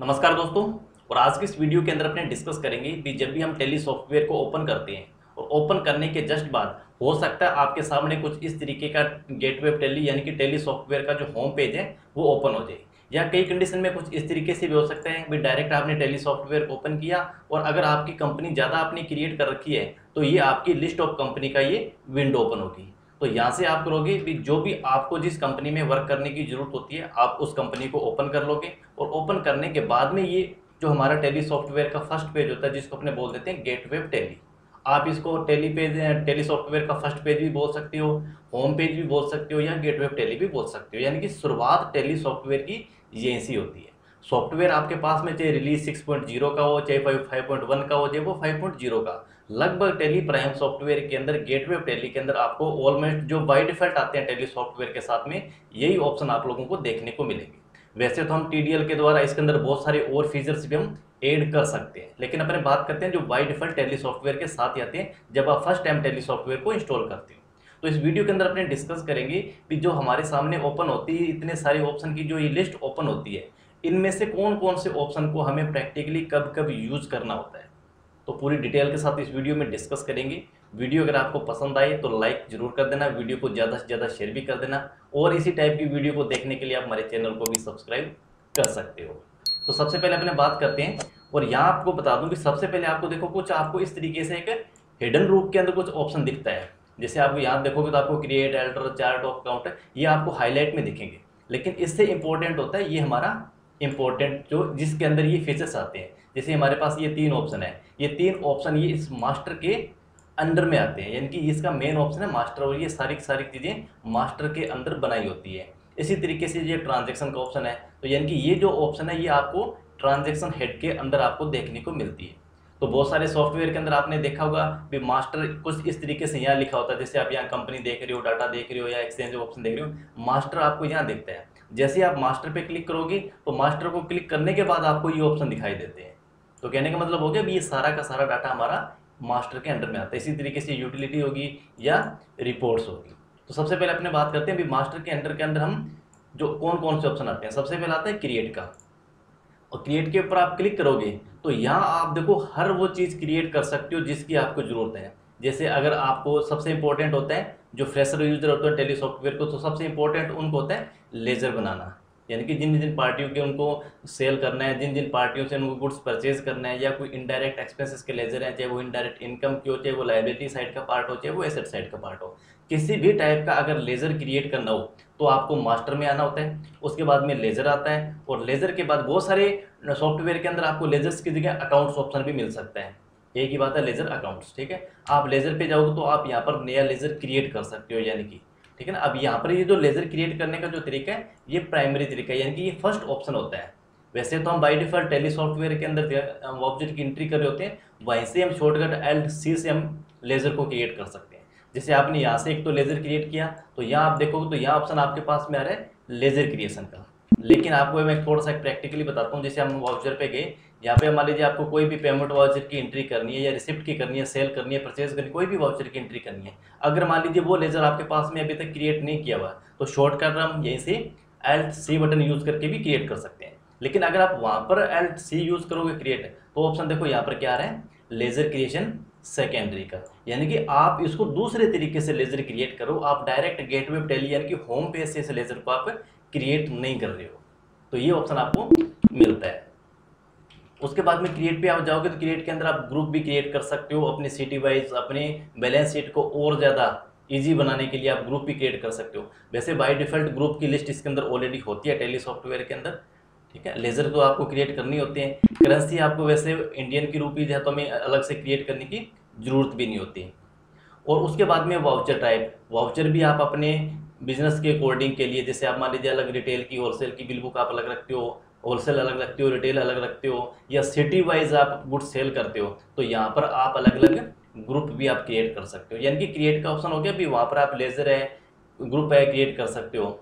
नमस्कार दोस्तों। और आज की इस वीडियो के अंदर अपने डिस्कस करेंगे कि जब भी हम टेली सॉफ्टवेयर को ओपन करते हैं और ओपन करने के जस्ट बाद हो सकता है आपके सामने कुछ इस तरीके का गेटवे टेली यानी कि टेली सॉफ्टवेयर का जो होम पेज है वो ओपन हो जाए, या कई कंडीशन में कुछ इस तरीके से भी हो सकता है भी डायरेक्ट आपने टेली सॉफ्टवेयर ओपन किया और अगर आपकी कंपनी ज़्यादा आपने क्रिएट कर रखी है तो ये आपकी लिस्ट ऑफ कंपनी का ये विंडो ओपन होगी। तो यहाँ से आप करोगे कि जो भी आपको जिस कंपनी में वर्क करने की ज़रूरत होती है आप उस कंपनी को ओपन कर लोगे और ओपन करने के बाद में ये जो हमारा टेली सॉफ्टवेयर का फर्स्ट पेज होता है जिसको अपने बोल देते हैं गेटवे टेली। आप इसको टेली सॉफ्टवेयर का फर्स्ट पेज भी बोल सकते हो, होम पेज भी बोल सकते हो या गेटवे टेली भी बोल सकते हो। यानी कि शुरुआत टेली सॉफ्टवेयर की यहीं से होती है। सॉफ्टवेयर आपके पास में चाहे रिलीज 6.0 का हो, चाहे 5.1 का हो, चाहे वो 5.0 का, लगभग टेली प्राइम सॉफ्टवेयर के अंदर गेटवे टेली के अंदर आपको ऑलमोस्ट जो बाय डिफॉल्ट आते हैं टेली सॉफ्टवेयर के साथ में यही ऑप्शन आप लोगों को देखने को मिलेंगे। वैसे तो हम टीडीएल के द्वारा इसके अंदर बहुत सारे और फीचर्स भी हम ऐड कर सकते हैं, लेकिन अपने बात करते हैं जो बाय डिफॉल्ट टेली सॉफ्टवेयर के साथ ही आते हैं जब आप फर्स्ट टाइम टेली सॉफ्टवेयर को इंस्टॉल करते हो। तो इस वीडियो के अंदर अपने डिस्कस करेंगे कि जो हमारे सामने ओपन होती है इतने सारे ऑप्शन की जो ये लिस्ट ओपन होती है इनमें से कौन कौन से ऑप्शन को हमें प्रैक्टिकली कब कब यूज करना होता है, तो पूरी डिटेल के साथ इस वीडियो में डिस्कस करेंगे। वीडियो अगर आपको पसंद आए तो लाइक जरूर कर देना, वीडियो को ज़्यादा से ज़्यादा शेयर भी कर देना और इसी टाइप की वीडियो को देखने के लिए आप हमारे चैनल को भी सब्सक्राइब कर सकते हो। तो सबसे पहले अपने बात करते हैं और यहाँ आपको बता दूं कि सबसे पहले आपको देखो कुछ आपको इस तरीके से एक हिडन रूप के अंदर कुछ ऑप्शन दिखता है। जैसे आपको यहाँ देखोगे तो आपको create alter chart of account ये आपको हाईलाइट में दिखेंगे, लेकिन इससे इंपॉर्टेंट होता है ये हमारा इंपॉर्टेंट जो जिसके अंदर ये फीचर्स आते हैं। जैसे हमारे पास ये 3 ऑप्शन है, ये 3 ऑप्शन ये इस मास्टर के अंडर में आते हैं, यानी कि इसका मेन ऑप्शन है मास्टर और ये सारी की सारी चीज़ें मास्टर के अंदर बनाई होती है। इसी तरीके से ये ट्रांजैक्शन का ऑप्शन है, तो यानी कि ये जो ऑप्शन है ये आपको ट्रांजैक्शन हेड के अंदर आपको देखने को मिलती है। तो बहुत सारे सॉफ्टवेयर के अंदर आपने देखा होगा भी मास्टर कुछ इस तरीके से यहाँ लिखा होता है। जैसे आप यहाँ कंपनी देख रहे हो, डाटा देख रहे हो या एक्सचेंज ऑप्शन देख रहे हो, मास्टर आपको यहाँ दिखता है। जैसे आप मास्टर पे क्लिक करोगे तो मास्टर को क्लिक करने के बाद आपको ये ऑप्शन दिखाई देते हैं। तो कहने का मतलब हो गया भी ये सारा का सारा डाटा हमारा मास्टर के अंडर में आता है। इसी तरीके से यूटिलिटी होगी या रिपोर्ट्स होगी। तो सबसे पहले अपने बात करते हैं भी मास्टर के अंदर हम जो कौन कौन से ऑप्शन आते हैं। सबसे पहले आता है क्रिएट का, और क्रिएट के ऊपर आप क्लिक करोगे तो यहाँ आप देखो हर वो चीज़ क्रिएट कर सकते हो जिसकी आपको ज़रूरत है। जैसे अगर आपको सबसे इंपॉर्टेंट होता है जो फ्रेशर यूजर होता है टेली सॉफ्टवेयर को, तो सबसे इंपॉर्टेंट उनको होता है लेजर बनाना, यानी कि जिन जिन पार्टियों के उनको सेल करना है, जिन जिन पार्टियों से उनको गुड्स परचेज करना है, या कोई इनडायरेक्ट एक्सपेंसेस के लेजर हैं, चाहे वो इनडायरेक्ट इनकम की हो, चाहे वो लायबिलिटी साइड का पार्ट हो, चाहे वो एसेट साइड का पार्ट हो, किसी भी टाइप का अगर लेजर क्रिएट करना हो तो आपको मास्टर में आना होता है। उसके बाद में लेजर आता है और लेजर के बाद बहुत सारे सॉफ्टवेयर के अंदर आपको लेजर्स की जगह अकाउंट्स ऑप्शन भी मिल सकता है। एक ही बात है लेजर अकाउंट्स, ठीक है। आप लेजर पे जाओगे तो आप यहाँ पर नया लेजर क्रिएट कर सकते हो, यानी कि ठीक है ना। अब यहाँ पर ये जो लेजर क्रिएट करने का जो तरीका है ये प्राइमरी तरीका है, यानी कि ये फर्स्ट ऑप्शन होता है। वैसे तो हम बाय डिफॉल्ट टेली सॉफ्टवेयर के अंदर ऑब्जेक्ट की एंट्री कर रहे होते हैं, वहीं से हम शॉर्टकट Alt+C से हम लेजर को क्रिएट कर सकते हैं। जैसे आपने यहाँ से एक तो लेजर क्रिएट किया तो यहाँ आप देखोगे तो यहाँ ऑप्शन आपके पास में आ रहा है लेजर क्रिएशन का। लेकिन आपको मैं थोड़ा सा प्रैक्टिकली बताता हूँ। जैसे हम वाउचर पे गए, यहाँ पे मान लीजिए आपको कोई भी पेमेंट वाउचर की एंट्री करनी है या रिसिप्ट की करनी है, सेल करनी है, परचेज करनी है, कोई भी वाउचर की एंट्री करनी है, अगर मान लीजिए वो लेजर आपके पास में अभी तक क्रिएट नहीं किया हुआ तो शॉर्टकट हम यहीं से Alt+C बटन यूज़ करके भी क्रिएट कर सकते हैं। लेकिन अगर आप वहाँ पर Alt+C यूज़ करोगे क्रिएट, तो ऑप्शन देखो यहाँ पर क्या आ रहा है लेजर क्रिएशन सेकेंडरी का, यानी कि आप इसको दूसरे तरीके से लेजर क्रिएट करो। आप डायरेक्ट गेटवे टेली यानी कि होम पेज से इस लेजर को आप क्रिएट नहीं कर रहे हो, तो ये ऑप्शन आपको मिलता है। उसके बाद में क्रिएट पे आप जाओगे तो क्रिएट के अंदर आप ग्रुप भी क्रिएट कर सकते हो अपने सिटी वाइज, अपने बैलेंस शीट को और ज़्यादा इजी बनाने के लिए आप ग्रुप भी क्रिएट कर सकते हो। वैसे बाय डिफॉल्ट ग्रुप की लिस्ट इसके अंदर ऑलरेडी होती है टेली सॉफ्टवेयर के अंदर, ठीक है। लेजर तो आपको क्रिएट करनी होती है। करेंसी आपको वैसे इंडियन की रूपीज है तो हमें अलग से क्रिएट करने की ज़रूरत भी नहीं होती। और उसके बाद में वाउचर टाइप, वाउचर भी आप अपने बिजनेस के अकॉर्डिंग के लिए, जैसे आप मान लीजिए अलग रिटेल की होलसेल की बिल बुक आप अलग रखते हो, होलसेल अलग रखते हो, रिटेल अलग रखते हो, या सिटी वाइज आप गुड सेल करते हो, तो यहाँ पर आप अलग अलग ग्रुप भी आप क्रिएट कर सकते हो। यानी कि क्रिएट का ऑप्शन हो गया भी वहाँ पर आप लेजर है, ग्रुप है, क्रिएट कर सकते हो।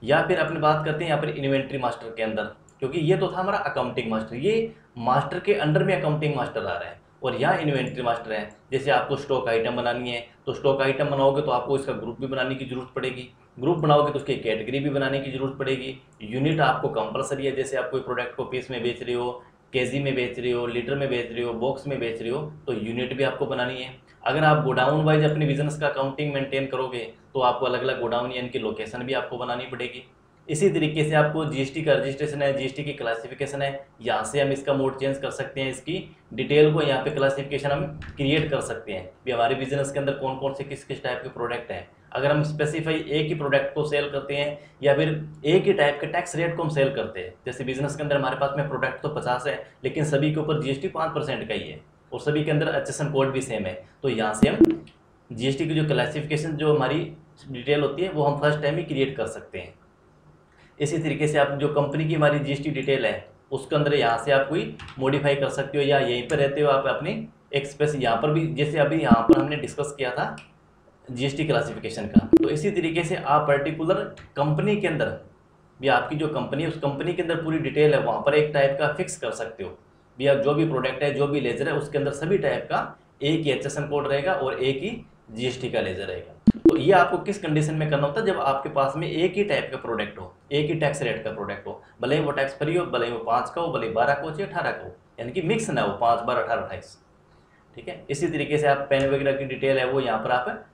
या फिर अपनी बात करते हैं यहाँ पर इन्वेंट्री मास्टर के अंदर, क्योंकि ये तो था हमारा अकाउंटिंग मास्टर, ये मास्टर के अंडर में अकाउंटिंग मास्टर आ रहा है। और यहाँ इन्वेंट्री मास्टर है। जैसे आपको स्टॉक आइटम बनानी है तो स्टॉक आइटम बनाओगे तो आपको इसका ग्रुप भी बनाने की जरूरत पड़ेगी, ग्रुप बनाओगे तो उसकी कैटेगरी भी बनाने की जरूरत पड़ेगी। यूनिट आपको कंपलसरी है, जैसे आप कोई प्रोडक्ट को पीस में बेच रहे हो, केजी में बेच रहे हो, लीटर में बेच रहे हो, बॉक्स में बेच रहे हो, तो यूनिट भी आपको बनानी है। अगर आप गोडाउन वाइज अपने बिजनेस का अकाउंटिंग मेंटेन करोगे तो आपको अलग अलग गोडाउन यानी कि लोकेशन भी आपको बनानी पड़ेगी। इसी तरीके से आपको जीएसटी का रजिस्ट्रेशन है, जीएसटी की क्लासिफिकेशन है, यहाँ से हम इसका मोड चेंज कर सकते हैं, इसकी डिटेल को यहाँ पे क्लासिफिकेशन हम क्रिएट कर सकते हैं कि हमारे बिजनेस के अंदर कौन कौन से किस किस टाइप के प्रोडक्ट हैं। अगर हम स्पेसिफाई एक ही प्रोडक्ट को सेल करते हैं या फिर एक ही टाइप के टैक्स रेट को हम सेल करते हैं, जैसे बिजनेस के अंदर हमारे पास में प्रोडक्ट तो 50 है लेकिन सभी के ऊपर जीएसटी 5% का ही है और सभी के अंदर HSN कोड भी सेम है, तो यहाँ से हम जीएसटी की जो क्लासिफिकेशन जो हमारी डिटेल होती है वो हम फर्स्ट टाइम ही क्रिएट कर सकते हैं। इसी तरीके से आप जो कंपनी की हमारी जीएसटी डिटेल है उसके अंदर यहाँ से आप कोई मॉडिफाई कर सकते हो, या यहीं पर रहते हो आप अपनी एक स्पेस यहाँ पर भी, जैसे अभी यहाँ पर हमने डिस्कस किया था जीएसटी क्लासिफिकेशन का, तो इसी तरीके से आप पर्टिकुलर कंपनी के अंदर भी आपकी जो कंपनी है उस कंपनी के अंदर पूरी डिटेल है वहाँ पर एक टाइप का फिक्स कर सकते हो भी। आप जो भी प्रोडक्ट है जो भी लेजर है उसके अंदर सभी टाइप का एक ही HSN कोड रहेगा और एक ही जीएसटी का लेजर रहेगा। तो ये आपको किस कंडीशन में करना होता है, जब आपके पास में एक ही टाइप का प्रोडक्ट हो, एक ही टैक्स रेट का प्रोडक्ट हो, भले ही वो टैक्स फ्री हो, भले ही वो 5 का हो, भले ही 12 का हो, 18 का हो, यानी कि मिक्स ना हो 5, 12, 18, 28। ठीक है, इसी तरीके से आप पेन वगैरह की डिटेल है वो यहाँ पर आप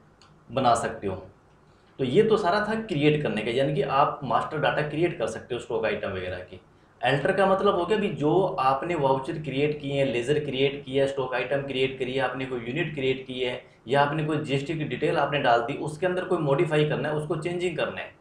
बना सकते हो। तो ये तो सारा था क्रिएट करने का, यानी कि आप मास्टर डाटा क्रिएट कर सकते हो स्टॉक आइटम वगैरह की। एल्टर का मतलब हो गया भी जो आपने वाउचर क्रिएट किए हैं, लेजर क्रिएट किया है, स्टॉक आइटम क्रिएट करी है, आपने कोई यूनिट क्रिएट की है या आपने कोई जीएसटी की डिटेल आपने डाल दी, उसके अंदर कोई मॉडिफाई करना है, उसको चेंजिंग करना है,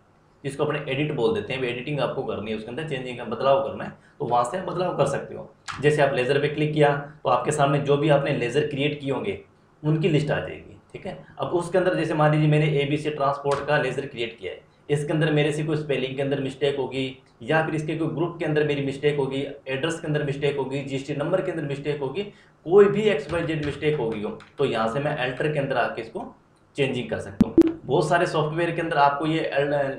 जिसको अपने एडिट बोल देते हैं, एडिटिंग आपको करनी है, उसके अंदर चेंजिंग का बदलाव करना है, तो वहाँ से आप बदलाव कर सकते हो। जैसे आप लेजर पे क्लिक किया तो आपके सामने जो भी आपने लेजर क्रिएट किए होंगे उनकी लिस्ट आ जाएगी। ठीक है, अब उसके अंदर जैसे मान लीजिए मैंने ABC ट्रांसपोर्ट का लेजर क्रिएट किया है, इसके अंदर मेरे से कोई स्पेलिंग के अंदर मिस्टेक होगी या फिर इसके कोई ग्रुप के अंदर मेरी मिस्टेक होगी, एड्रेस के अंदर मिस्टेक होगी, जीएसटी नंबर के अंदर मिस्टेक होगी, कोई भी XYZ मिस्टेक होगी हो, तो यहाँ से मैं एल्टर के अंदर आके इसको चेंजिंग कर सकता हूँ। बहुत सारे सॉफ्टवेयर के अंदर आपको ये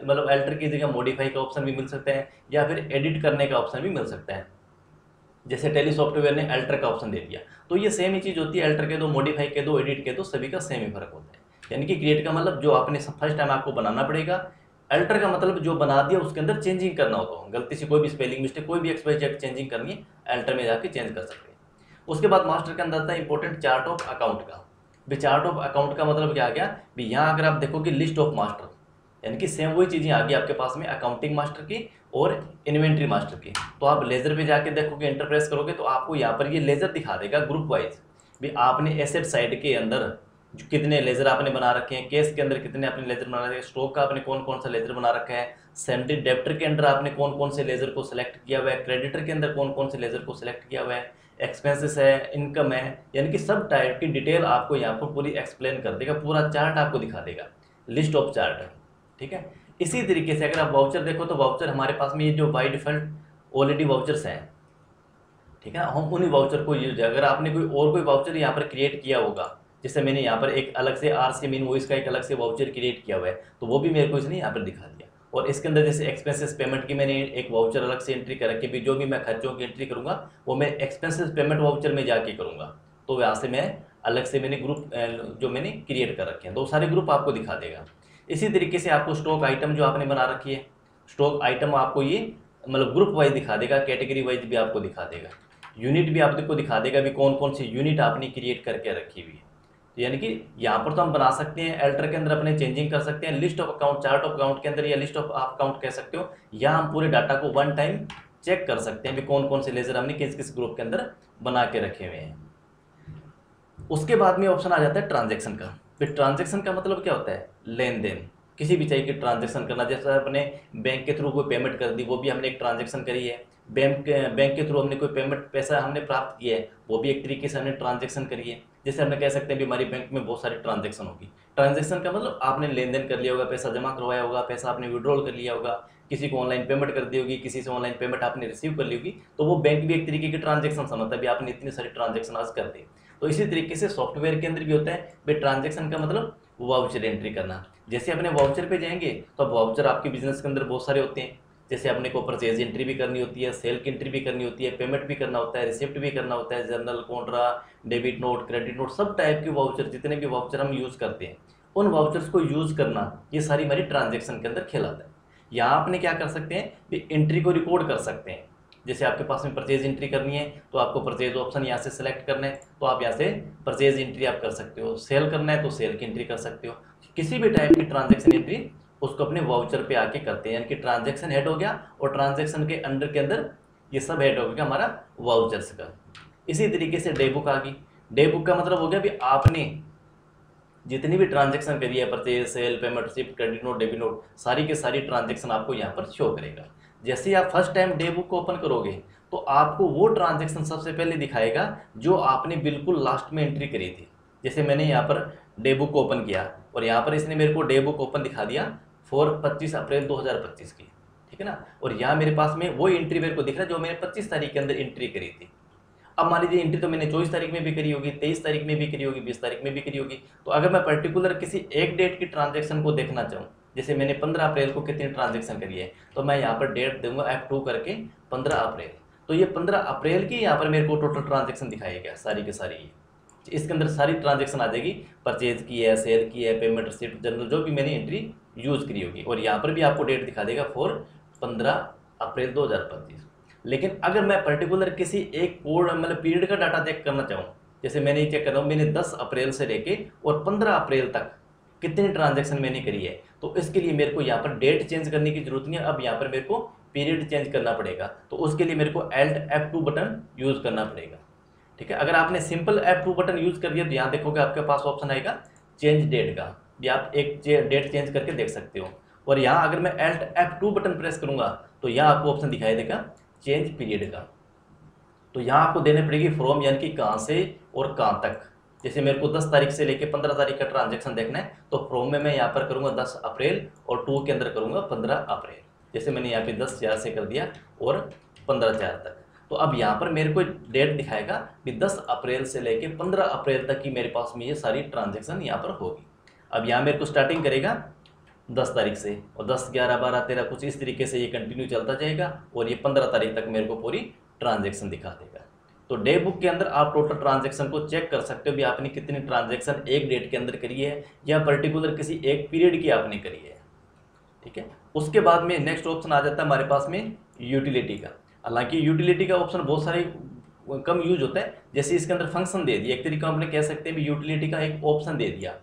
मतलब एल्टर की जगह मॉडिफाई का ऑप्शन भी मिल सकता है या फिर एडिट करने का ऑप्शन भी मिल सकता है। जैसे टेली सॉफ्टवेयर ने एल्टर का ऑप्शन दे दिया, तो ये सेम ही चीज़ होती है, एल्टर के दो, मॉडिफाई के दो, एडिट के दो, सभी का सेम ही फर्क होता है। यानी कि क्रिएट का मतलब जो आपने फर्स्ट टाइम आपको बनाना पड़ेगा, एल्टर का मतलब जो बना दिया उसके अंदर चेंजिंग करना हो, तो गलती से कोई भी स्पेलिंग मिस्टेक, कोई भी XYZ चेंजिंग करनी है, एल्टर में जाके चेंज कर सकते हैं। उसके बाद मास्टर के अंदर आता है इंपॉर्टेंट चार्ट ऑफ अकाउंट का। भी चार्ट ऑफ अकाउंट का मतलब क्या आ गया भी, यहाँ अगर आप देखोगे लिस्ट ऑफ मास्टर, यानी कि सेम वही चीज़ें आ गई आपके पास में अकाउंटिंग मास्टर की और इन्वेंट्री मास्टर की। तो आप लेजर पे जाके देखोगे, एंटर प्रेस करोगे तो आपको यहाँ पर ये लेजर दिखा देगा ग्रुप वाइज भी आपने एसेट साइड के अंदर कितने लेजर आपने बना रखे हैं, केस के अंदर कितने आपने लेजर बना रखे हैं, स्टॉक का आपने कौन कौन सा लेजर बना रखा है, सेंट्री डेप्टर के अंदर आपने कौन कौन से लेजर को सिलेक्ट किया हुआ है, क्रेडिटर के अंदर कौन कौन से लेजर को सिलेक्ट किया हुआ है, एक्सपेंसेस है, इनकम है, यानी कि सब टाइप की डिटेल आपको यहाँ पर पूरी एक्सप्लेन कर देगा, पूरा चार्ट आपको दिखा देगा, लिस्ट ऑफ चार्ट। ठीक है, इसी तरीके से अगर आप वाउचर देखो तो वाउचर हमारे पास में ये जो बाय डिफॉल्ट ऑलरेडी वाउचर्स हैं, ठीक है, हम उन्हीं वाउचर को यूज है। अगर आपने कोई वाउचर यहाँ पर क्रिएट किया होगा, जैसे मैंने यहाँ पर एक अलग से RCM इनवॉइस का एक अलग से वाउचर क्रिएट किया हुआ है, तो वो भी मेरे को इसने यहाँ पर दिखा दिया। और इसके अंदर जैसे एक्सपेंसेस पेमेंट की मैंने एक वाउचर अलग से एंट्री कर रखी है, जो भी मैं खर्चों की एंट्री करूँगा वो मैं एक्सपेंसेस पेमेंट वाउचर में जाके करूँगा, तो यहाँ से मैं अलग से मैंने ग्रुप जो मैंने क्रिएट कर रखे हैं, तो सारे ग्रुप आपको दिखा देगा। इसी तरीके से आपको स्टॉक आइटम जो आपने बना रखी है, स्टॉक आइटम आपको ये मतलब ग्रुप वाइज दिखा देगा, कैटेगरी वाइज भी आपको दिखा देगा, यूनिट भी आपको दिखा देगा भी कौन कौन सी यूनिट आपने क्रिएट करके रखी हुई है। तो यानी कि यहाँ पर तो हम बना सकते हैं, एल्टर के अंदर अपने चेंजिंग कर सकते हैं, list of account, chart of account के अंदर या लिस्ट ऑफ अकाउंट कह सकते हो, या हम पूरे डाटा को वन टाइम चेक कर सकते हैं कि कौन कौन से लेजर हमने किस किस ग्रुप के अंदर बना के रखे हुए हैं। उसके बाद में ऑप्शन आ जाता है ट्रांजेक्शन का। फिर ट्रांजेक्शन का मतलब क्या होता है, लेन देन, किसी भी चाहिए कि ट्रांजेक्शन करना, जैसे अपने बैंक के थ्रू कोई पेमेंट कर दी, वो भी हमने एक ट्रांजेक्शन करी है, बैंक के थ्रू हमने कोई पेमेंट पैसा हमने प्राप्त किया है, वो भी एक तरीके से हमने ट्रांजेक्शन करी है। जैसे हमने कह सकते हैं भी हमारी बैंक में बहुत सारी ट्रांजेक्शन होगी। ट्रांजेक्शन का मतलब आपने लेन देन कर लिया होगा, पैसा जमा करवाया होगा, पैसा आपने विड्रॉल कर लिया होगा, किसी को ऑनलाइन पेमेंट कर दी होगी, किसी से ऑनलाइन पेमेंट आपने रिसीव कर ली होगी, तो वो बैंक भी एक तरीके की ट्रांजेक्शन समझता है भी आपने इतनी सारी ट्रांजेक्शन आज कर दी। तो इसी तरीके से सॉफ्टवेयर के अंदर भी होता है भाई ट्रांजेक्शन का मतलब वाउचर एंट्री करना। जैसे अपने वाउचर पे जाएंगे तो अब वाउचर आपके बिजनेस के अंदर बहुत सारे होते हैं, जैसे अपने को परचेज एंट्री भी करनी होती है, सेल की एंट्री भी करनी होती है, पेमेंट भी करना होता है, रिसिप्ट भी करना होता है, journal, Contra, debit note, credit note, सब टाइप के वाउचर, जितने भी वाउचर हम यूज़ करते हैं उन वाउचर्स को यूज़ करना, ये सारी हमारी ट्रांजेक्शन के अंदर खेलाता है। यहाँ आपने क्या कर सकते हैं भी एंट्री को रिकॉर्ड कर सकते हैं। जैसे आपके पास में परचेज एंट्री करनी है तो आपको परचेज ऑप्शन यहाँ से सेलेक्ट करना है, तो आप यहाँ से परचेज एंट्री आप कर सकते हो। सेल करना है तो सेल की एंट्री कर सकते हो। किसी भी टाइप की ट्रांजेक्शन एंट्री उसको अपने वाउचर पे आके करते हैं, यानी कि ट्रांजेक्शन हेड हो गया और ट्रांजेक्शन के अंडर के अंदर ये सब हेड हो गया हमारा वाउचर्स का। इसी तरीके से डे बुक आ गई। डे बुक का मतलब हो गया भी आपने जितनी भी ट्रांजेक्शन करी है, purchase, sale, payment, receipt, credit note, debit note, सारी के सारी ट्रांजेक्शन आपको यहाँ पर शो करेगा। जैसे ही आप फर्स्ट टाइम डे बुक को ओपन करोगे तो आपको वो ट्रांजेक्शन सबसे पहले दिखाएगा जो आपने बिल्कुल लास्ट में एंट्री करी थी। जैसे मैंने यहाँ पर डे बुक को ओपन किया और यहाँ पर इसने मेरे को डे बुक ओपन दिखा दिया फॉर 25 अप्रैल 2025 की, ठीक है ना। और यहाँ मेरे पास में वो एंट्री मेरे को दिख रहा है जो मैंने 25 तारीख के अंदर एंट्री करी थी। अब मान लीजिए एंट्री तो मैंने 24 तारीख में भी करी होगी, 23 तारीख में भी करी होगी, 20 तारीख में भी करी होगी। तो अगर मैं पर्टिकुलर किसी एक डेट की ट्रांजेक्शन को देखना चाहूँ, जैसे मैंने 15 अप्रैल को कितनी ट्रांजेक्शन करी है, तो मैं यहाँ पर डेट दूंगा F2 करके 15 अप्रैल। तो ये 15 अप्रैल की यहाँ पर मेरे को टोटल ट्रांजेक्शन दिखाएगा सारी की सारी। इसके अंदर सारी ट्रांजेक्शन आ जाएगी, परचेज की है, सेल की है, पेमेंट, रिसिप्ट, जनरल, जो भी मैंने एंट्री यूज़ करी होगी। और यहाँ पर भी आपको डेट दिखा देगा फॉर 15 अप्रैल 2025। लेकिन अगर मैं पर्टिकुलर किसी एक कोड मतलब पीरियड का डाटा चेक करना चाहूँ, जैसे मैंने चेक कर रहा हूँ मैंने 10 अप्रैल से लेके और 15 अप्रैल तक कितनी ट्रांजेक्शन मैंने करी है, तो इसके लिए मेरे को यहाँ पर डेट चेंज करने की जरूरत नहीं है। अब यहाँ पर मेरे को पीरियड चेंज करना पड़ेगा, तो उसके लिए मेरे को Alt F2 बटन यूज़ करना पड़ेगा, ठीक है। अगर आपने सिंपल F2 बटन यूज़ कर दिया तो यहाँ देखोगे आपके पास ऑप्शन आएगा चेंज डेट का, भी आप एक डेट चेंज करके देख सकते हो। और यहाँ अगर मैं Alt F2 बटन प्रेस करूँगा तो यहाँ आपको ऑप्शन दिखाई देगा चेंज पीरियड का। तो यहाँ आपको देने पड़ेगी फ्रॉम, यानी कि कहाँ से और कहाँ तक। जैसे मेरे को 10 तारीख से लेके 15 तारीख का ट्रांजेक्शन देखना है तो फ्रॉम में मैं यहाँ पर करूँगा 10 अप्रैल और 2 के अंदर करूँगा 15 अप्रैल। जैसे मैंने यहाँ पे 10/4 से कर दिया और 15/4 तक। तो अब यहाँ पर मेरे को डेट दिखाएगा कि 10 अप्रैल से लेके 15 अप्रैल तक की मेरे पास में ये सारी ट्रांजेक्शन यहाँ पर होगी। अब यहाँ मेरे को स्टार्टिंग करेगा 10 तारीख से और 10, 11, 12, 13 कुछ इस तरीके से ये कंटिन्यू चलता जाएगा और ये 15 तारीख तक मेरे को पूरी ट्रांजेक्शन दिखा देगा। तो डे बुक के अंदर आप टोटल ट्रांजेक्शन को चेक कर सकते हो भी आपने कितनी ट्रांजेक्शन एक डेट के अंदर करी है या पर्टिकुलर किसी एक पीरियड की आपने करी है, ठीक है। उसके बाद में नेक्स्ट ऑप्शन आ जाता है हमारे पास में यूटिलिटी का। हालांकि यूटिलिटी का ऑप्शन बहुत सारे कम यूज होता है। जैसे इसके अंदर फंक्शन दे दिया, एक तरीका हमने कह सकते हैं भी यूटिलिटी का एक ऑप्शन दे दिया।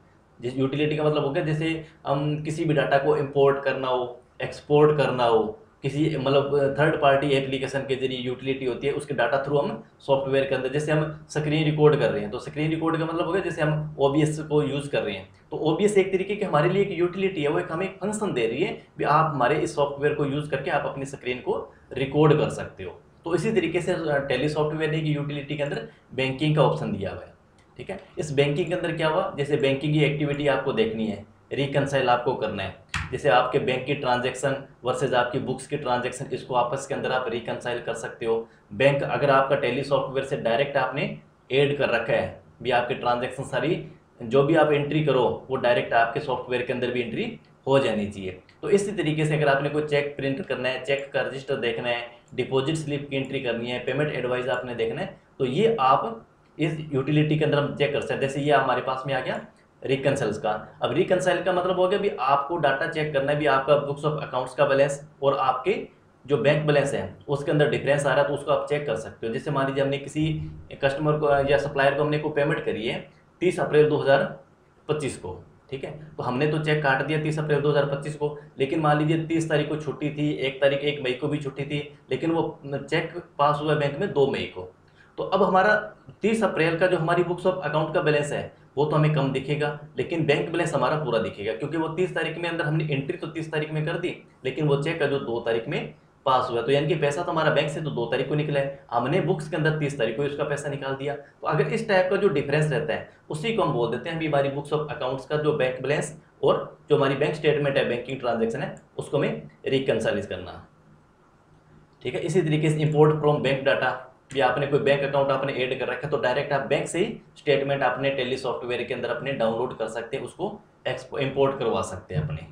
जिस यूटिलिटी का मतलब हो गया जैसे हम किसी भी डाटा को इंपोर्ट करना हो, एक्सपोर्ट करना हो, किसी मतलब थर्ड पार्टी एप्लीकेशन के जरिए यूटिलिटी होती है, उसके डाटा थ्रू हम सॉफ्टवेयर के अंदर, जैसे हम स्क्रीन रिकॉर्ड कर रहे हैं तो स्क्रीन रिकॉर्ड का मतलब हो गया जैसे हम OBS को यूज़ कर रहे हैं तो OBS एक तरीके की हमारे लिए एक यूटिलिटी है, वो एक हमें एक फंक्शन दे रही है भी आप हमारे इस सॉफ्टवेयर को यूज़ करके आप अपनी स्क्रीन को रिकॉर्ड कर सकते हो। तो इसी तरीके से टेली सॉफ्टवेयर ने की यूटिलिटी के अंदर बैंकिंग का ऑप्शन दिया हुआ है, ठीक है। इस बैंकिंग के अंदर क्या हुआ, जैसे बैंकिंग की एक्टिविटी आपको देखनी है, रिकनसाइल आपको करना है, जैसे आपके बैंक की ट्रांजैक्शन वर्सेज आपकी बुक्स की ट्रांजैक्शन, इसको आपस के अंदर आप रिकनसाइल कर सकते हो। बैंक अगर आपका टेली सॉफ्टवेयर से डायरेक्ट आपने ऐड कर रखा है भी आपके ट्रांजैक्शन सारी जो भी आप एंट्री करो वो डायरेक्ट आपके सॉफ्टवेयर के अंदर भी एंट्री हो जानी चाहिए। तो इसी तरीके से अगर आपने कोई चेक प्रिंट करना है, चेक का रजिस्टर देखना है, डिपॉजिट स्लिप की एंट्री करनी है, पेमेंट एडवाइस आपने देखना है, तो ये आप इस यूटिलिटी के अंदर हम चेक कर सकते हैं। जैसे ये हमारे पास में आ गया रिकनसाइल्स का। अब रिकनसाइल का मतलब हो गया भी आपको डाटा चेक करना है भी आपका बुक्स ऑफ अकाउंट्स का बैलेंस और आपके जो बैंक बैलेंस है उसके अंदर डिफरेंस आ रहा है तो उसको आप चेक कर सकते हो। जैसे मान लीजिए हमने किसी कस्टमर को या सप्लायर को हमने को पेमेंट करी है 30 अप्रैल 2025 को, ठीक है, तो हमने तो चेक काट दिया 30 अप्रैल 2025 को, लेकिन मान लीजिए 30 तारीख को छुट्टी थी, 1 मई को भी छुट्टी थी, लेकिन वो चेक पास हुआ बैंक में 2 मई को। तो अब हमारा 30 अप्रैल का जो हमारी बुक्स ऑफ अकाउंट का बैलेंस है वो तो हमें कम दिखेगा, लेकिन बैंक बैलेंस हमारा पूरा दिखेगा क्योंकि वो 30 तारीख में अंदर हमने एंट्री तो 30 तारीख में कर दी, लेकिन वो चेक का जो 2 तारीख में पास हुआ, तो यानी कि पैसा तो हमारा बैंक से तो 2 तारीख को निकला है, हमने बुक्स के अंदर 30 तारीख को उसका पैसा निकाल दिया। तो अगर इस टाइप का जो डिफरेंस रहता है उसी को हम बोल देते हैं भी हमारी बुक्स ऑफ अकाउंट्स का जो बैंक बैलेंस और जो हमारी बैंक स्टेटमेंट है, बैंकिंग ट्रांजेक्शन है, उसको हमें रिकनसाइल करना, ठीक है। इसी तरीके से इंपोर्ट फ्रॉम बैंक डाटा भी आपने कोई बैंक अकाउंट आपने ऐड कर रखा है तो डायरेक्ट आप बैंक से ही स्टेटमेंट अपने टेली सॉफ्टवेयर के अंदर अपने डाउनलोड कर सकते हैं, उसको इंपोर्ट करवा सकते हैं अपने।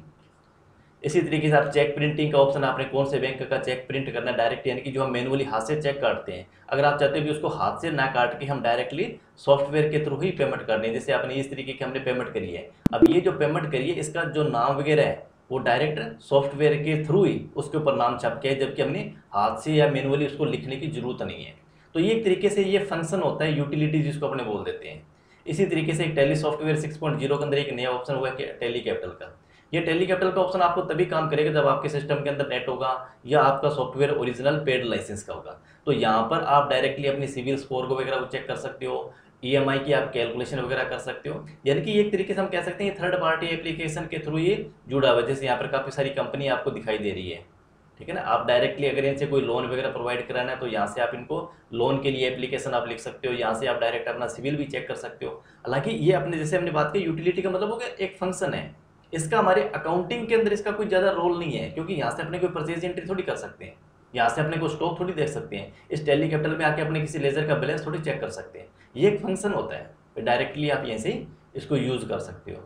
इसी तरीके से आप चेक प्रिंटिंग का ऑप्शन, आपने कौन से बैंक का चेक प्रिंट करना है डायरेक्ट, यानी कि जो हम मैनुअली हाथ से चेक काटते हैं, अगर आप चाहते हो कि उसको हाथ से ना काट के हम डायरेक्टली सॉफ्टवेयर के थ्रू ही पेमेंट करनी है, जैसे आपने इस तरीके की हमने पेमेंट करी है, अब ये जो पेमेंट करी है इसका जो नाम वगैरह है वो डायरेक्ट सॉफ्टवेयर के थ्रू ही उसके ऊपर नाम छप के है, जबकि हमने हाथ से या मैनुअली उसको लिखने की जरूरत नहीं है। तो ये एक तरीके से ये फंक्शन होता है, यूटिलिटी जिसको अपने बोल देते हैं। इसी तरीके से एक टैली सॉफ्टवेयर 6.0 के अंदर एक नया ऑप्शन हुआ है टैली कैपिटल का। ये टैली कैपिटल का ऑप्शन आपको तभी काम करेगा जब आपके सिस्टम के अंदर नेट होगा या आपका सॉफ्टवेयर ओरिजिनल पेड लाइसेंस का होगा। तो यहाँ पर आप डायरेक्टली अपनी सिविल स्कोर को वगैरह चेक कर सकते हो, ईएमआई की आप कैलकुलेशन वगैरह कर सकते हो, यानी कि एक तरीके से हम कह सकते हैं थर्ड पार्टी एप्लीकेशन के थ्रू ये जुड़ा हुआ है। जैसे यहाँ पर काफ़ी सारी कंपनी आपको दिखाई दे रही है, ठीक है ना। आप डायरेक्टली अगर इनसे कोई लोन वगैरह प्रोवाइड कराना है तो यहाँ से आप इनको लोन के लिए एप्लीकेशन आप लिख सकते हो, यहाँ से आप डायरेक्ट अपना सिविल भी चेक कर सकते हो। हालांकि ये अपने जैसे हमने बात की यूटिलिटी का मतलब हो गया एक फंक्शन है, इसका हमारे अकाउंटिंग के अंदर इसका कोई ज़्यादा रोल नहीं है, क्योंकि यहाँ से अपने कोई परचेज एंट्री थोड़ी कर सकते हैं, यहाँ से अपने को स्टॉक थोड़ी देख सकते हैं, इस टैली कैपिटल में आके अपने किसी लेजर का बैलेंस थोड़ी चेक कर सकते हैं। ये एक फंक्शन होता है, डायरेक्टली आप यहीं से इसको यूज़ कर सकते हो।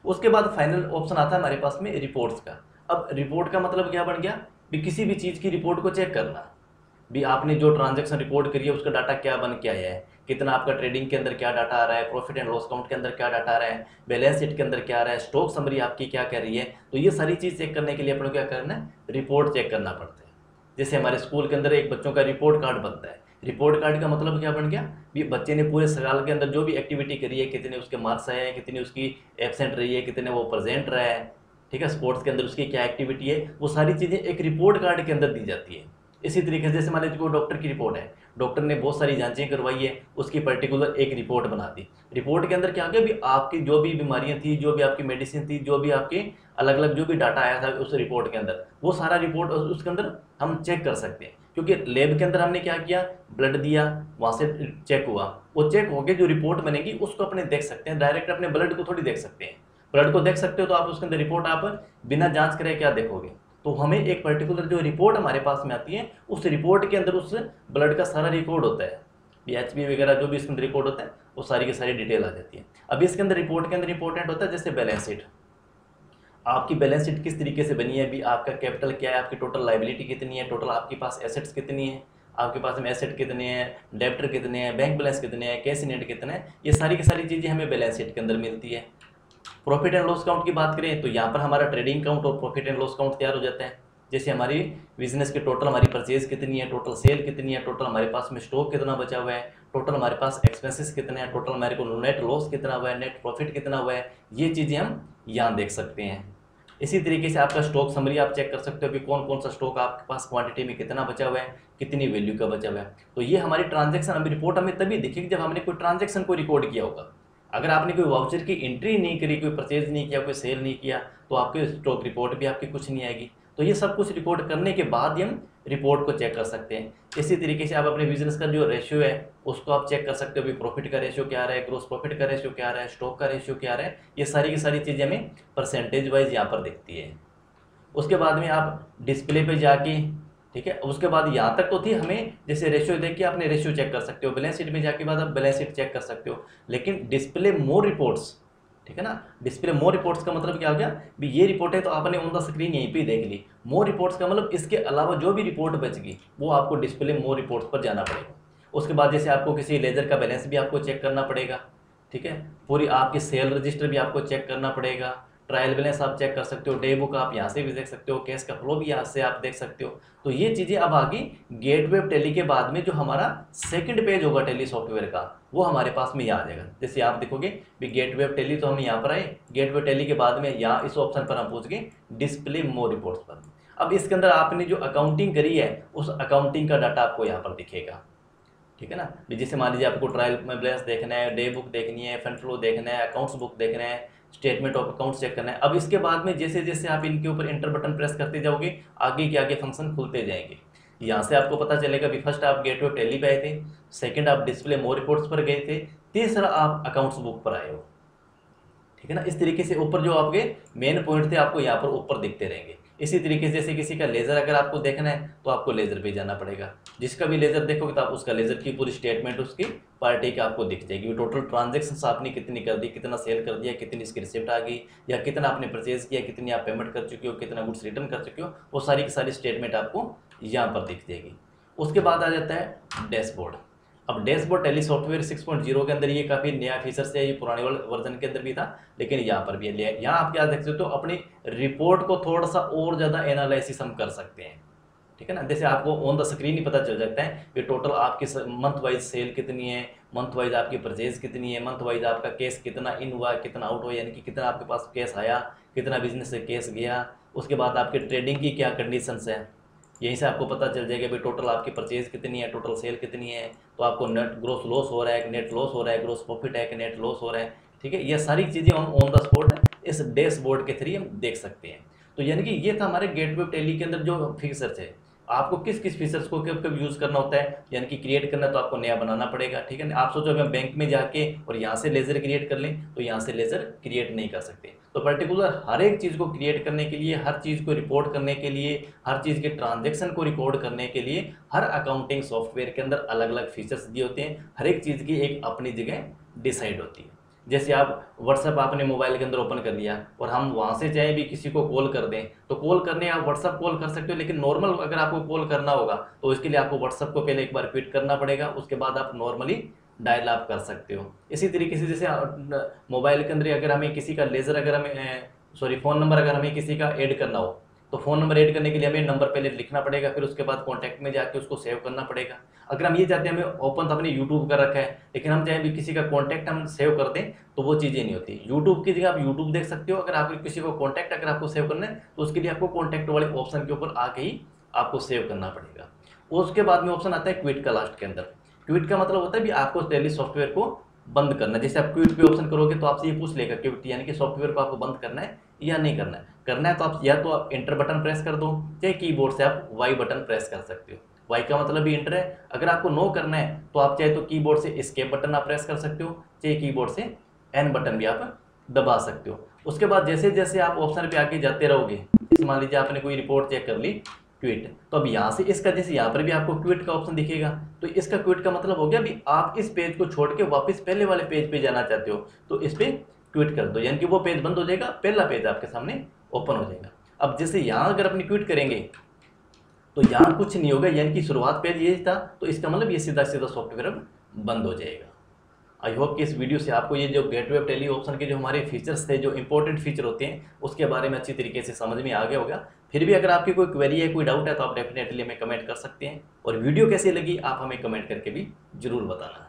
उसके बाद फाइनल ऑप्शन आता है हमारे पास में रिपोर्ट्स का। अब रिपोर्ट का मतलब क्या बन गया भी किसी भी चीज़ की रिपोर्ट को चेक करना, भी आपने जो ट्रांजैक्शन रिपोर्ट करी है उसका डाटा क्या बन के आया है, कितना आपका ट्रेडिंग के अंदर क्या डाटा आ रहा है, प्रॉफिट एंड लॉस अकाउंट के अंदर क्या डाटा आ रहा है, बैलेंस शीट के अंदर क्या आ रहा है, स्टॉक समरी आपकी क्या कर रही है। तो ये सारी चीज़ चेक करने के लिए अपने को क्या करना है, रिपोर्ट चेक करना पड़ता है। जैसे हमारे स्कूल के अंदर एक बच्चों का रिपोर्ट कार्ड बनता है, रिपोर्ट कार्ड का मतलब क्या बन गया, भी बच्चे ने पूरे साल के अंदर जो भी एक्टिविटी करी है, कितने उसके मार्क्स आए हैं, कितनी उसकी एब्सेंट रही है, कितने वो प्रेजेंट रहा है, ठीक है, स्पोर्ट्स के अंदर उसकी क्या एक्टिविटी है, वो सारी चीज़ें एक रिपोर्ट कार्ड के अंदर दी जाती है। इसी तरीके से जैसे मान लीजिए कोई डॉक्टर की रिपोर्ट है, डॉक्टर ने बहुत सारी जांचें करवाई है, उसकी पर्टिकुलर एक रिपोर्ट बना दी। रिपोर्ट के अंदर क्या हो गया, भी आपकी जो भी बीमारियां थी, जो भी आपकी मेडिसिन थी, जो भी आपके अलग अलग जो भी डाटा आया था उस रिपोर्ट के अंदर, वो सारा रिपोर्ट उसके अंदर हम चेक कर सकते हैं। क्योंकि लैब के अंदर हमने क्या किया, ब्लड दिया, वहाँ से चेक हुआ, वो चेक होकर जो रिपोर्ट बनेगी उसको अपने देख सकते हैं, डायरेक्ट अपने ब्लड को थोड़ी देख सकते हैं। ब्लड को देख सकते हो तो आप उसके अंदर रिपोर्ट आप बिना जांच करे क्या देखोगे, तो हमें एक पर्टिकुलर जो रिपोर्ट हमारे पास में आती है उस रिपोर्ट के अंदर उस ब्लड का सारा रिकॉर्ड होता है, BHP वगैरह जो भी इसके अंदर रिकॉर्ड होता है वो सारी की सारी डिटेल आ जाती है। अब इसके अंदर रिपोर्ट के अंदर इंपॉर्टेंट होता है जैसे बैलेंस शीट, आपकी बैलेंस शीट किस तरीके से बनी है, भी आपका कैपिटल क्या है, आपकी टोटल लाइबिलिटी कितनी है, टोटल आपके पास एसेट्स कितनी है, आपके पास में एसेट कितने हैं, डेब्टर कितने हैं, बैंक बैलेंस कितने हैं, कैश नेट कितने हैं, ये सारी की सारी चीज़ें हमें बैलेंस शीट के अंदर मिलती है। प्रॉफिट एंड लॉस अकाउंट की बात करें तो यहाँ पर हमारा ट्रेडिंग अकाउंट और प्रॉफिट एंड लॉस अकाउंट तैयार हो जाता है। जैसे हमारी बिजनेस के टोटल हमारी परचेज कितनी है, टोटल सेल कितनी है, टोटल हमारे पास में स्टॉक कितना बचा हुआ है, टोटल हमारे पास एक्सपेंसेस कितने हैं, टोटल हमारे को नेट लॉस कितना हुआ है, नेट प्रॉफिट कितना हुआ है, ये चीज़ें हम यहाँ देख सकते हैं। इसी तरीके से आपका स्टॉक समरी आप चेक कर सकते हो कि कौन कौन सा स्टॉक आपके पास क्वांटिटी में कितना बचा हुआ है, कितनी वैल्यू का बचा हुआ है। तो ये हमारी ट्रांजैक्शन हमें रिपोर्ट हमें तभी दिखेगी जब हमने कोई ट्रांजैक्शन को रिकॉर्ड किया होगा। अगर आपने कोई वाउचर की एंट्री नहीं करी, कोई परचेज नहीं किया, कोई सेल नहीं किया, तो आपकी स्टॉक रिपोर्ट भी आपकी कुछ नहीं आएगी। तो ये सब कुछ रिकॉर्ड करने के बाद ही हम रिपोर्ट को चेक कर सकते हैं। इसी तरीके से आप अपने बिजनेस का जो रेशियो है उसको आप चेक कर सकते हो, भी प्रॉफिट का रेशियो क्या आ रहा है, ग्रोस प्रॉफिट का रेशियो क्या आ रहा है, स्टॉक का रेशियो क्या आ रहा है, ये सारी की सारी चीज़ें हमें परसेंटेज वाइज यहाँ पर दिखती है। उसके बाद में आप डिस्प्ले पे जाके, ठीक है, उसके बाद यहाँ तक तो थी हमें जैसे रेशियो देख के आपने रेशियो चेक कर सकते हो, बैलेंस शीट में जाके बाद आप बैलेंस शीट चेक कर सकते हो। लेकिन डिस्प्ले मोर रिपोर्ट्स, ठीक है ना, डिस्प्ले मोर रिपोर्ट्स का मतलब क्या हो गया, भी ये रिपोर्ट है तो आपने ऑन द स्क्रीन यहीं पे ही देख ली। मोर रिपोर्ट्स का मतलब इसके अलावा जो भी रिपोर्ट बच गई वो आपको डिस्प्ले मोर रिपोर्ट्स पर जाना पड़ेगा। उसके बाद जैसे आपको किसी लेजर का बैलेंस भी आपको चेक करना पड़ेगा, ठीक है, पूरी आपकी सेल रजिस्टर भी आपको चेक करना पड़ेगा, ट्रायल बैलेंस आप चेक कर सकते हो, डे बुक आप यहाँ से भी देख सकते हो, कैश का फ्लो भी यहाँ से आप देख सकते हो। तो ये चीज़ें अब आगे गेटवे ऑफ टैली के बाद में जो हमारा सेकंड पेज होगा टैली सॉफ्टवेयर का वो हमारे पास में यहाँ आ जाएगा। जैसे आप देखोगे भी गेटवे ऑफ टैली, तो हम यहाँ पर आए, गेटवे ऑफ टैली के बाद में यहाँ इस ऑप्शन पर हम पहुँच गए डिस्प्ले मोर रिपोर्ट्स पर। अब इसके अंदर आपने जो अकाउंटिंग करी है उस अकाउंटिंग का डाटा आपको यहाँ पर दिखेगा, ठीक है ना। जैसे मान लीजिए आपको ट्रायल बैलेंस देखना है, डे बुक देखनी है, फंड फ्लो देखना है, अकाउंट्स बुक देखना है, स्टेटमेंट ऑफ अकाउंट्स चेक करना है। अब इसके बाद में जैसे जैसे आप इनके ऊपर इंटर बटन प्रेस करते जाओगे आगे के आगे फंक्शन खुलते जाएंगे। यहाँ से आपको पता चलेगा भी फर्स्ट आप गेटवे ऑफ टैली पे आए थे, सेकंड आप डिस्प्ले मोर रिपोर्ट्स पर गए थे, तीसरा आप अकाउंट्स बुक पर आए हो, ठीक है ना। इस तरीके से ऊपर जो आपके मेन पॉइंट थे आपको यहाँ पर ऊपर दिखते रहेंगे। इसी तरीके से जैसे किसी का लेज़र अगर आपको देखना है तो आपको लेज़र पे जाना पड़ेगा, जिसका भी लेज़र देखोगे तो आप उसका लेज़र की पूरी स्टेटमेंट उसकी पार्टी की आपको दिख जाएगी। टोटल ट्रांजेक्शन आपने कितनी कर दी, कितना सेल कर दिया, कितनी इसकी रिसिप्ट आ गई, या कितना आपने परचेज किया, कितनी आप पेमेंट कर चुके हो, कितना गुड्स रिटर्न कर चुके हो, वो सारी की सारी स्टेटमेंट आपको यहाँ पर दिख जाएगी। उसके बाद आ जाता है डैशबोर्ड। अब डैशबोर्ड टैली सॉफ्टवेयर 6.0 के अंदर ये काफ़ी नया फीचर्स है, ये पुराने वाले वर्जन के अंदर भी था लेकिन यहाँ पर भी है। यहाँ आप क्या देख सकते हो, अपनी रिपोर्ट को थोड़ा सा और ज़्यादा एनालिसिस हम कर सकते हैं, ठीक है ना। जैसे आपको ऑन द स्क्रीन ही पता चल जाता है कि टोटल आपकी मंथ वाइज सेल कितनी है, मंथ वाइज आपकी परचेज कितनी है, मंथ वाइज आपका कैश कितना इन हुआ, कितना आउट हुआ, यानी कि कितना आपके पास कैश आया, कितना बिजनेस से कैश गया। उसके बाद आपके ट्रेडिंग की क्या कंडीशंस है, यहीं से आपको पता चल जाएगा भाई टोटल आपकी परचेज कितनी है, टोटल सेल कितनी है, तो आपको नेट ग्रोस लॉस हो रहा है, नेट लॉस हो रहा है, ग्रोस प्रॉफिट है कि नेट लॉस हो रहा है, ठीक है। ये सारी चीज़ें हम ऑन द स्पॉट इस डैशबोर्ड के थ्रू हम देख सकते हैं। तो यानी कि ये था हमारे गेटवे टैली के अंदर जो फीचर्स है। आपको किस किस फीचर्स को कब कब यूज़ करना होता है, यानी कि क्रिएट करना तो आपको नया बनाना पड़ेगा, ठीक है ना। आप सोचो अगर बैंक में जाके और यहाँ से लेज़र क्रिएट कर लें तो यहाँ से लेज़र क्रिएट नहीं कर सकते। तो पर्टिकुलर हर एक चीज़ को क्रिएट करने के लिए, हर चीज़ को रिपोर्ट करने के लिए, हर चीज़ के ट्रांजेक्शन को रिकॉर्ड करने के लिए हर अकाउंटिंग सॉफ्टवेयर के अंदर अलग अलग फीचर्स दिए होते हैं। हर एक चीज़ की एक अपनी जगह डिसाइड होती है। जैसे आप व्हाट्सएप आपने मोबाइल के अंदर ओपन कर लिया और हम वहाँ से चाहे भी किसी को कॉल कर दें तो कॉल करने आप व्हाट्सएप कॉल कर सकते हो, लेकिन नॉर्मल अगर आपको कॉल करना होगा तो इसके लिए आपको व्हाट्सएप को पहले एक बार क्विट करना पड़ेगा, उसके बाद आप नॉर्मली डायल आप कर सकते हो। इसी तरीके से जैसे मोबाइल के अंदर अगर हमें किसी का लेज़र अगर हमें फ़ोन नंबर अगर हमें किसी का ऐड करना हो तो फ़ोन नंबर ऐड करने के लिए हमें नंबर पहले लिखना पड़ेगा, फिर उसके बाद कॉन्टैक्ट में जाके उसको सेव करना पड़ेगा। अगर हम ये चाहते हैं हमें ओपन तो अपने यूट्यूब कर रखा है, लेकिन हम चाहे भी किसी का कॉन्टैक्ट हम सेव कर दें तो वो चीज़ें नहीं होती। यूट्यूब की जगह आप यूट्यूब देख सकते हो। अगर आप किसी को कॉन्टैक्ट अगर आपको सेव करना है तो उसके लिए आपको कॉन्टैक्ट वाले ऑप्शन के ऊपर आके ही आपको सेव करना पड़ेगा। उसके बाद में ऑप्शन आता है क्विट का लास्ट के अंदर। क्विट का मतलब होता है भी आपको टैली सॉफ्टवेयर को बंद करना। जैसे आप क्विट पे ऑप्शन करोगे तो आपसे ये पूछ लेगा क्विट यानी कि सॉफ्टवेयर को आपको बंद करना है या नहीं करना है। करना है तो आप या तो आप एंटर बटन प्रेस कर दो, चाहे कीबोर्ड से आप वाई बटन प्रेस कर सकते हो। वाई का मतलब भी एंटर है। अगर आपको नो करना है तो आप चाहे तो कीबोर्ड से एस्केप बटन आप प्रेस कर सकते हो, चाहे कीबोर्ड से एन बटन भी आप दबा सकते हो। उसके बाद जैसे जैसे आप ऑप्शन पे आगे जाते रहोगे, जैसे मान लीजिए आपने कोई रिपोर्ट चेक कर ली क्विट, तो अब यहाँ से इसका जैसे यहाँ पर भी आपको क्विट का ऑप्शन दिखेगा, तो इसका क्विट का मतलब हो गया भी आप इस पेज को छोड़ के वापस पहले वाले पेज पे जाना चाहते हो तो इस पे क्विट कर दो, यानी कि वो पेज बंद हो जाएगा, पहला पेज आपके सामने ओपन हो जाएगा। अब जैसे यहाँ अगर अपनी क्विट करेंगे तो यहाँ कुछ नहीं होगा, यानी कि शुरुआत पेज ये था, तो इसका मतलब ये सीधा सीधा सॉफ्टवेयर अब बंद हो जाएगा। आई होप कि इस वीडियो से आपको ये जो गेटवे टैली ऑप्शन के जो हमारे फीचर्स थे, जो इंपॉर्टेंट फीचर होते हैं, उसके बारे में अच्छी तरीके से समझ में आ गया होगा। फिर भी अगर आपकी कोई क्वेरी है, कोई डाउट है तो आप डेफिनेटली हमें कमेंट कर सकते हैं, और वीडियो कैसी लगी आप हमें कमेंट करके भी जरूर बताना।